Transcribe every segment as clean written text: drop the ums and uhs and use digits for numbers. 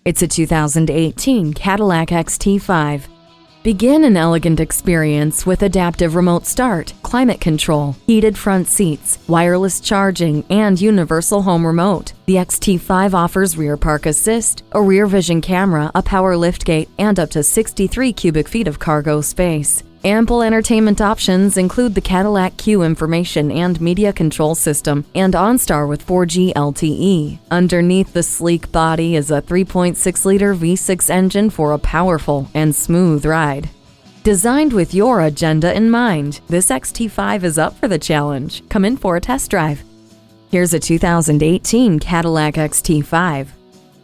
It's a 2018 Cadillac XT5. Begin an elegant experience with adaptive remote start, climate control, heated front seats, wireless charging, and universal home remote. The XT5 offers rear park assist, a rear vision camera, a power liftgate, and up to 63 cubic feet of cargo space. Ample entertainment options include the Cadillac CUE information and media control system and OnStar with 4G LTE. Underneath the sleek body is a 3.6-liter V6 engine for a powerful and smooth ride. Designed with your agenda in mind, this XT5 is up for the challenge. Come in for a test drive. Here's a 2018 Cadillac XT5.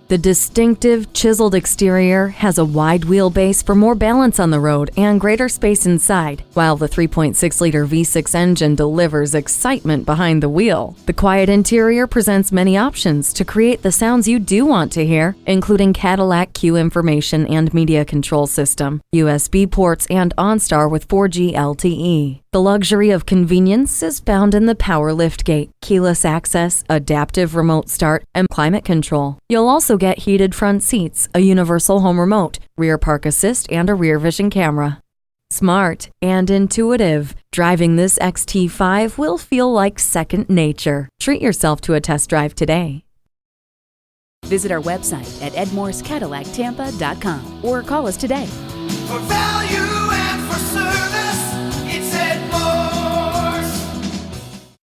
The distinctive, chiseled exterior has a wide wheelbase for more balance on the road and greater space inside, while the 3.6-liter V6 engine delivers excitement behind the wheel. The quiet interior presents many options to create the sounds you do want to hear, including Cadillac CUE information and media control system, USB ports, and OnStar with 4G LTE. The luxury of convenience is found in the power liftgate, keyless access, adaptive remote start, and climate control. You'll also get heated front seats, a universal home remote, rear park assist, and a rear vision camera. Smart and intuitive, driving this XT5 will feel like second nature. Treat yourself to a test drive today. Visit our website at edmorsecadillactampa.com or call us today. For value.